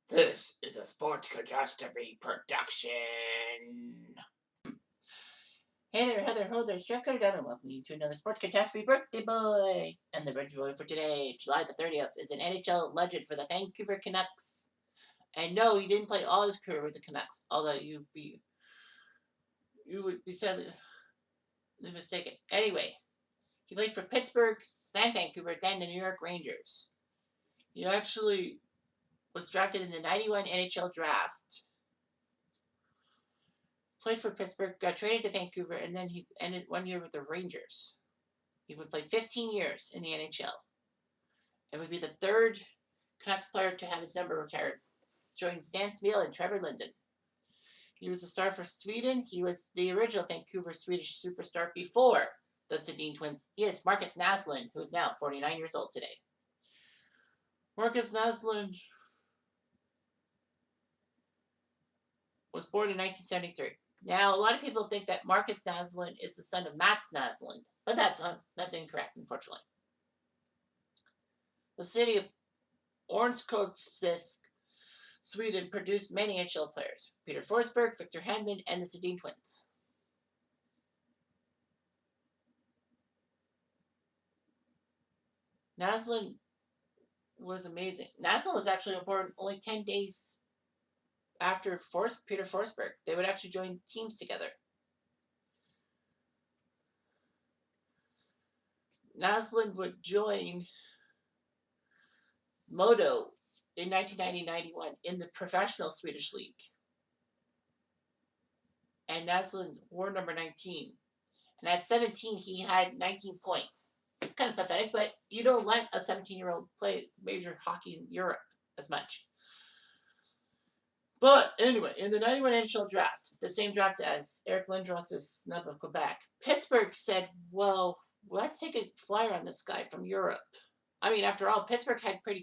This is a Sports Catastrophe production. Hey there, Heather, ho, there's Jeff Cutter and welcome you to another Sports Catastrophe Birthday Boy. And the birthday boy for today, July the 30th, is an NHL legend for the Vancouver Canucks. And no, he didn't play all his career with the Canucks, although you would be sadly mistaken. Anyway, he played for Pittsburgh, then Vancouver, then the New York Rangers. He actually was drafted in the 91 NHL draft. Played for Pittsburgh, got traded to Vancouver, and then he ended 1 year with the Rangers. He would play 15 years in the NHL. It would be the third Canucks player to have his number retired, joining Stan Smyl and Trevor Linden. He was a star for Sweden. He was the original Vancouver Swedish superstar before the Sedin twins. He is Marcus Naslund, who is now 49 years old today. Marcus Naslund was born in 1973. Now, a lot of people think that Marcus Naslund is the son of Mats Naslund, but that's incorrect, unfortunately. The city of Örnsköldsvik, Sweden, produced many NHL players: Peter Forsberg, Victor Hedman, and the Sedin twins. Naslund was amazing. Naslund was actually born only 10 days after Peter Forsberg. They would actually join teams together. Naslund would join Modo in 1990-91 in the professional Swedish league. And Naslund wore number 19. And at 17, he had 19 points. Kind of pathetic, but you don't let a 17-year-old play major hockey in Europe as much. But anyway, in the 91 NHL draft, the same draft as Eric Lindros' snub of Quebec, Pittsburgh said, well, let's take a flyer on this guy from Europe. I mean, after all, Pittsburgh had a pretty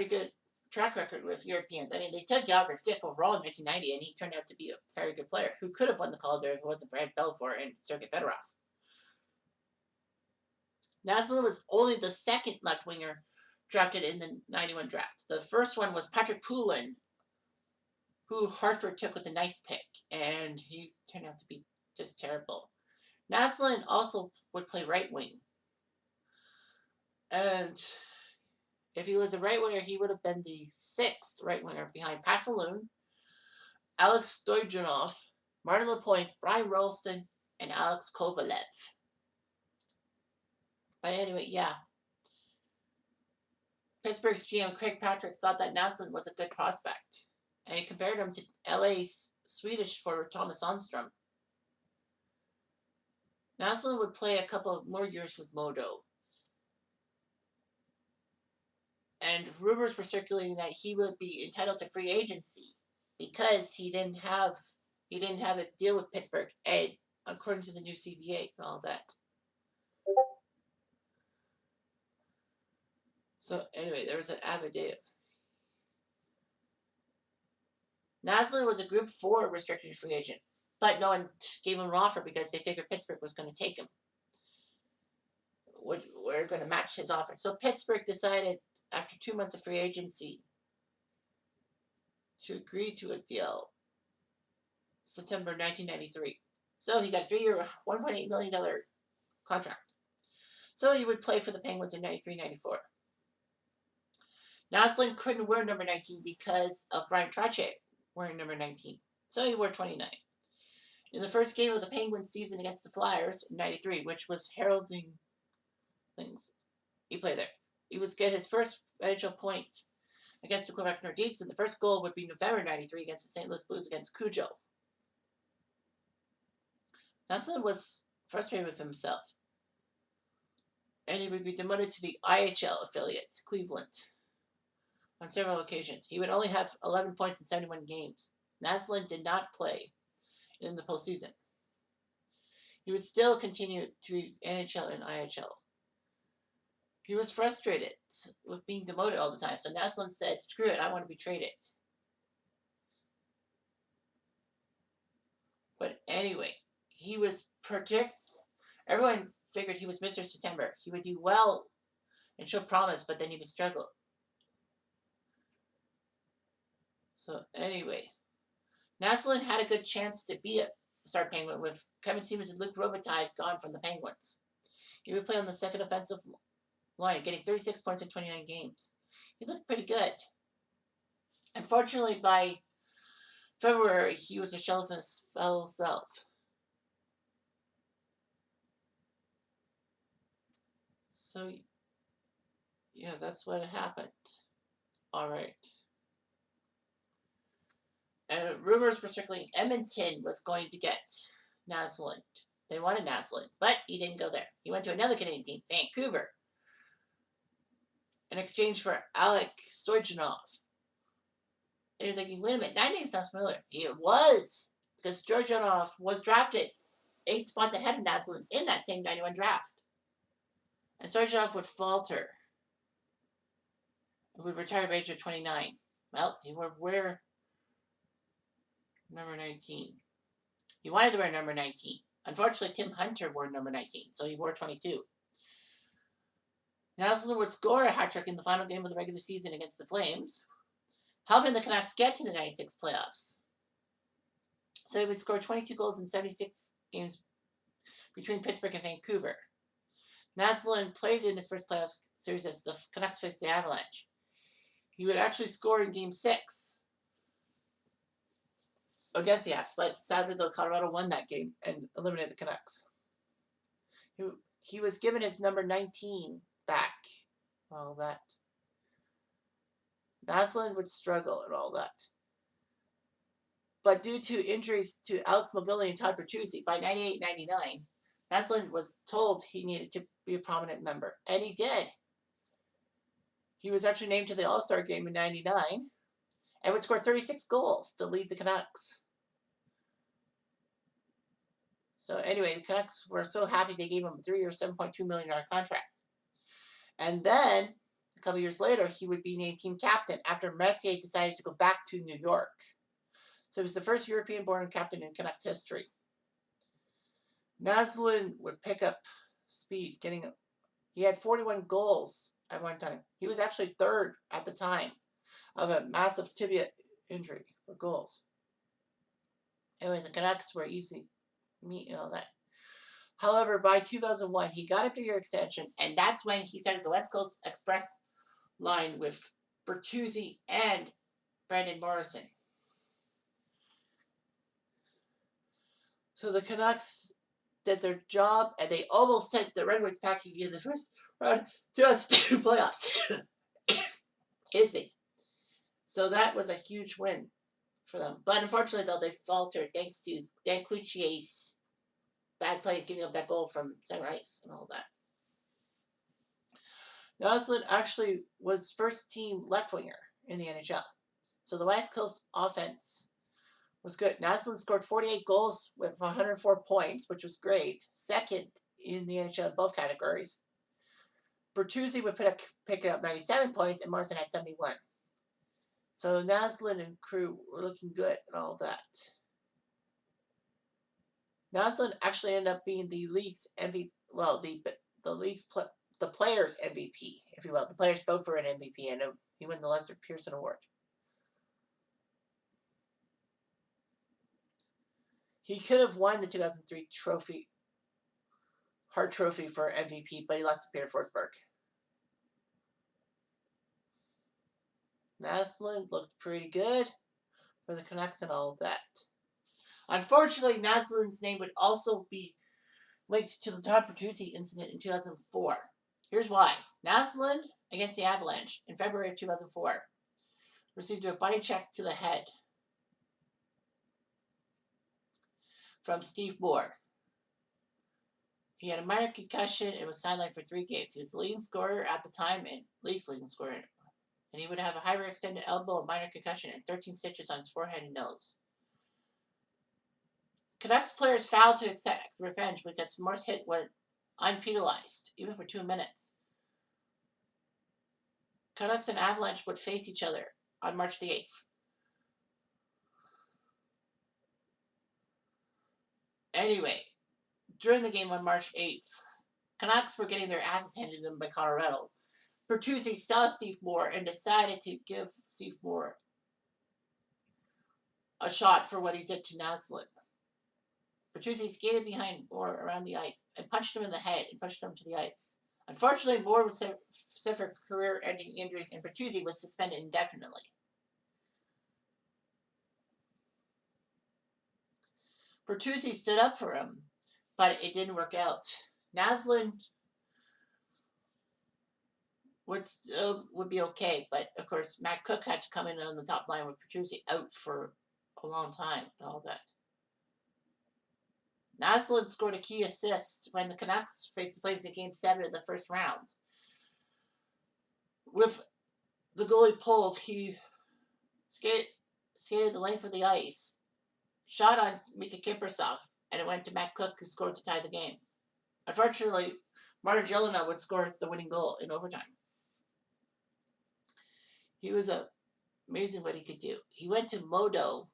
good track record with Europeans. I mean, they took Gallagher 5th overall in 1990, and he turned out to be a very good player who could have won the Calder if it wasn't Brad Belfort and Sergei Fedorov. Naslund was only the second left winger drafted in the 91 draft. The first one was Patrick Poulin, who Hartford took with the 9th pick, and he turned out to be just terrible. Naslund also would play right wing. And if he was a right winger, he would have been the 6th right winger behind Pat Falloon, Alex Stoyanov, Martin Lapointe, Brian Rolston, and Alex Kovalev. But anyway, yeah. Pittsburgh's GM Craig Patrick thought that Naslund was a good prospect, and he compared him to LA's Swedish forward Thomas Sundstrom. Naslund would play a couple of more years with Modo. And rumors were circulating that he would be entitled to free agency because he didn't have a deal with Pittsburgh, and according to the new CBA and all that. So anyway, there was an affidavit. Naslund was a Group 4 restricted free agent, but no one gave him an offer because they figured Pittsburgh was going to take him. We're going to match his offer. So Pittsburgh decided, after 2 months of free agency, to agree to a deal. September 1993. So he got a 3-year, $1.8 million contract. So he would play for the Penguins in 93-94. Naslund couldn't wear number 19 because of Brian Trottier wearing number 19. So he wore 29. In the first game of the Penguins season against the Flyers in 93, which was heralding things, he played there. He would get his first NHL point against the Quebec Nordiques, and the first goal would be November 93 against the St. Louis Blues against Cujo. Naslund was frustrated with himself, and he would be demoted to the IHL affiliate, Cleveland, on several occasions. He would only have 11 points in 71 games. Naslund did not play in the postseason. He would still continue to be NHL and IHL. He was frustrated with being demoted all the time, so Naslund said, screw it, I want to be traded. But anyway, he was everyone figured he was Mr. September. He would do well and show promise, but then he would struggle. So anyway, Naslund had a good chance to be a star Penguin with Kevin Stevens and Luke Robitaille gone from the Penguins. He would play on the second offensive line, getting 36 points in 29 games. He looked pretty good. Unfortunately, by February, he was a shell of his fellow self. So, yeah, that's what happened. All right. And rumors were circulating Edmonton was going to get Naslund. They wanted Naslund, but he didn't go there. He went to another Canadian team, Vancouver, in exchange for Alec Stojanov. And you're thinking, wait a minute, that name sounds familiar. It was, because Stojanov was drafted 8 spots ahead of Naslund in that same 91 draft. And Stojanov would falter. He would retire at age of 29. Well, he would wear number 19. He wanted to wear number 19. Unfortunately, Tim Hunter wore number 19, so he wore 22. Naslund would score a hat trick in the final game of the regular season against the Flames, helping the Canucks get to the 96 playoffs. So he would score 22 goals in 76 games between Pittsburgh and Vancouver. Naslund played in his first playoff series as the Canucks faced the Avalanche. He would actually score in Game 6 against the Avs, but sadly, though, Colorado won that game and eliminated the Canucks. He was given his number 19 back. All that. Naslund would struggle and all that. But due to injuries to Alex Mobility and Todd Bertuzzi, by 98-99, Naslund was told he needed to be a prominent member, and he did. He was actually named to the All-Star game in 99 and would score 36 goals to lead the Canucks. So anyway, the Canucks were so happy they gave him a 3-year, $7.2 million contract. And then, a couple years later, he would be named team captain after Messier decided to go back to New York. So he was the first European-born captain in Canucks history. Naslund would pick up speed, he had 41 goals at one time. He was actually third at the time of a massive tibia injury for goals. Anyway, the Canucks were easy meat and all that. However, by 2001, he got a 3-year extension, and that's when he started the West Coast Express line with Bertuzzi and Brandon Morrison. So the Canucks did their job, and they almost sent the Red Wings packing in the first round 2002 playoffs. Excuse me. So that was a huge win for them. But unfortunately, though, they faltered thanks to Dan Cloutier's bad play, giving up that goal from center ice and all that. Naslund actually was first team left winger in the NHL. So the West Coast offense was good. Naslund scored 48 goals with 104 points, which was great. Second in the NHL in both categories. Bertuzzi would pick up 97 points, and Morrison had 71. So Naslund and crew were looking good and all that. Naslund actually ended up being the league's MVP. Well, the league's the players' MVP, if you will. The players vote for an MVP, and he won the Lester Pearson Award. He could have won the 2003 Hart Trophy for MVP, but he lost to Peter Forsberg. Naslund looked pretty good for the Canucks and all of that. Unfortunately, Naslund's name would also be linked to the Todd Bertuzzi incident in 2004. Here's why. Naslund, against the Avalanche in February of 2004, received a body check to the head from Steve Moore. He had a minor concussion and was sidelined for 3 games. He was the leading scorer at the time and league's leading scorer. And he would have a hyperextended elbow, a minor concussion, and 13 stitches on his forehead and nose. Canucks players failed to accept revenge because Moore's hit went unpenalized, even for 2 minutes. Canucks and Avalanche would face each other on March the 8th. Anyway, during the game on March 8th, Canucks were getting their asses handed to them by Colorado. Bertuzzi saw Steve Moore and decided to give Steve Moore a shot for what he did to Naslund. Bertuzzi skated behind Moore around the ice and punched him in the head and pushed him to the ice. Unfortunately, Moore would suffer career-ending injuries, and Bertuzzi was suspended indefinitely. Bertuzzi stood up for him, but it didn't work out. Naslund would be okay, but of course Matt Cook had to come in on the top line with Bertuzzi out for a long time and all that. Naslund scored a key assist when the Canucks faced the Flames in Game 7 of the first round. With the goalie pulled, he skated the length of the ice, shot on Mika Kiprusoff, and it went to Matt Cook, who scored to tie the game. Unfortunately, Martin Gelinas would score the winning goal in overtime. He was amazing what he could do. He went to Modo.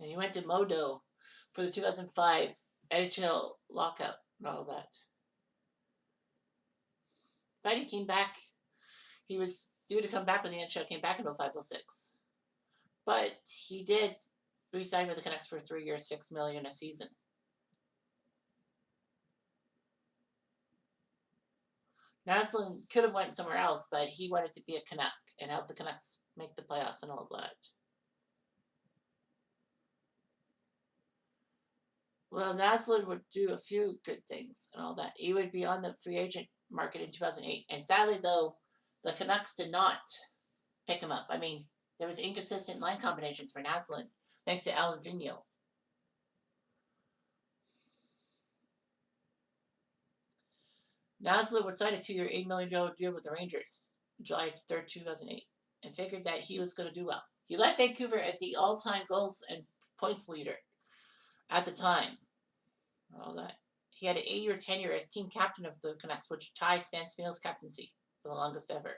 And he went to Modo for the 2005 NHL lockout and all that. But he came back. He was due to come back when the NHL came back in 05-06. But he did re-sign with the Canucks for 3 years, $6 million a season. Naslund could have went somewhere else, but he wanted to be a Canuck and help the Canucks make the playoffs and all that. Well, Naslund would do a few good things and all that. He would be on the free agent market in 2008. And sadly, though, the Canucks did not pick him up. I mean, there was inconsistent line combinations for Naslund, thanks to Alan Vigneault. Naslund would sign a 2-year, $8 million deal with the Rangers July 3rd, 2008, and figured that he was going to do well. He led Vancouver as the all-time goals and points leader at the time. All that. He had an 8-year tenure as team captain of the Canucks, which tied Stan Smyle's captaincy for the longest ever.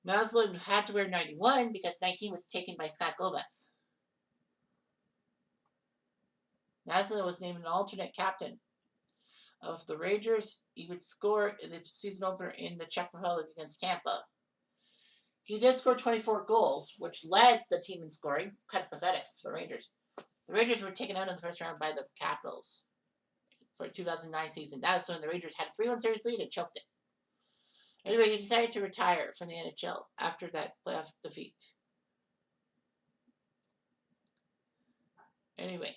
Naslund had to wear 91 because 19 was taken by Scott Gomez. Naslund was named an alternate captain of the Rangers. He would score in the season opener in the Czech Republic against Tampa. He did score 24 goals, which led the team in scoring. Kind of pathetic for the Rangers. The Rangers were taken out in the first round by the Capitals for the 2009 season. That was when the Rangers had a 3-1 series lead and choked it. Anyway, he decided to retire from the NHL after that playoff defeat. Anyway,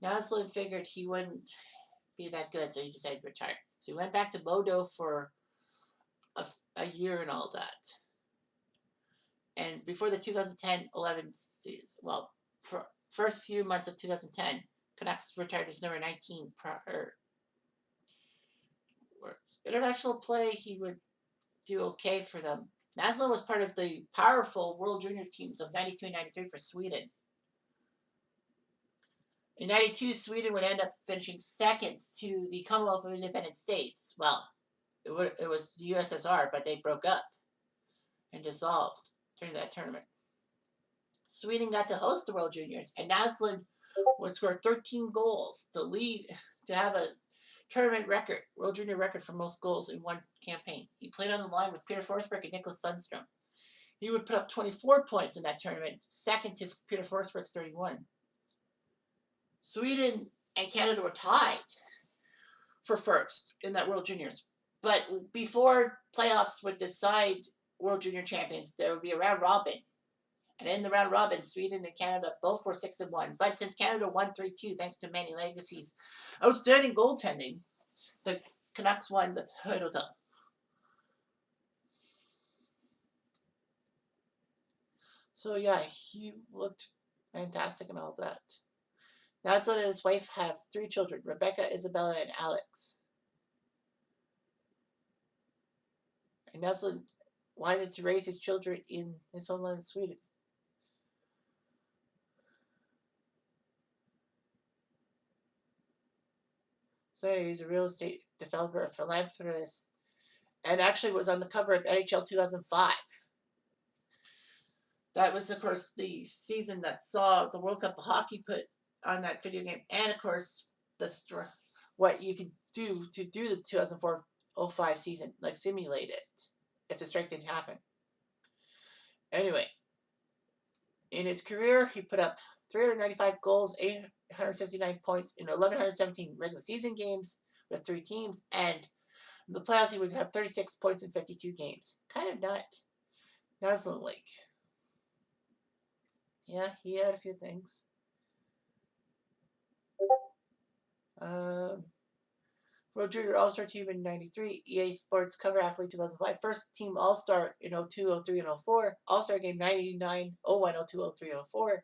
Naslund figured he wouldn't be that good, so he decided to retire. So he went back to Modo for a year and all that. And before the 2010-11 season, well, for first few months of 2010, Canucks retired his number 19 international play. He would do okay for them. Naslund was part of the powerful World Junior teams of 92 and 93 for Sweden. In 92, Sweden would end up finishing second to the Commonwealth of Independent States. Well, it was the USSR, but they broke up and dissolved during that tournament. Sweden got to host the World Juniors, and Naslund would score 13 goals to have a tournament record, World Junior record for most goals in one campaign. He played on the line with Peter Forsberg and Nicholas Sundstrom. He would put up 24 points in that tournament, second to Peter Forsberg's 31. Sweden and Canada were tied for first in that World Juniors. But before playoffs would decide World Junior champions, there would be a round robin. And in the round robin, Sweden and Canada both were 6-1. But since Canada won 3-2, thanks to Manny Legacy's outstanding goaltending, the Canucks won the title. So yeah, he looked fantastic and all that. Naslund and his wife have 3 children, Rebecca, Isabella, and Alex. And Naslund wanted to raise his children in his homeland, Sweden. So he's a real estate developer, a philanthropist, and actually was on the cover of NHL 2005. That was, of course, the season that saw the World Cup of Hockey put on that video game, and of course, what you could do to do the 2004 05 season, like simulate it, if the strike didn't happen. Anyway, in his career, he put up 395 goals, 869 points in 1,117 regular season games with 3 teams, and in the playoffs he would have 36 points in 52 games. Kind of not Naslund like. Yeah, he had a few things. World Junior All-Star Team in 93, EA Sports Cover Athlete 2005, First Team All-Star in 02, 03, and 04, All-Star Game 99, 01, 02, 03, 04.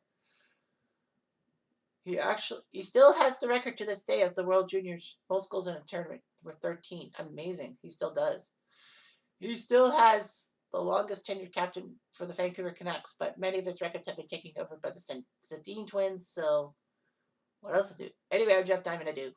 He still has the record to this day of the World Juniors most goals in a tournament with 13. Amazing. He still does. He still has the longest tenured captain for the Vancouver Canucks, but many of his records have been taken over by the Sedin twins, so what else to do? Anyway, I'm Jeff Diamond. I do.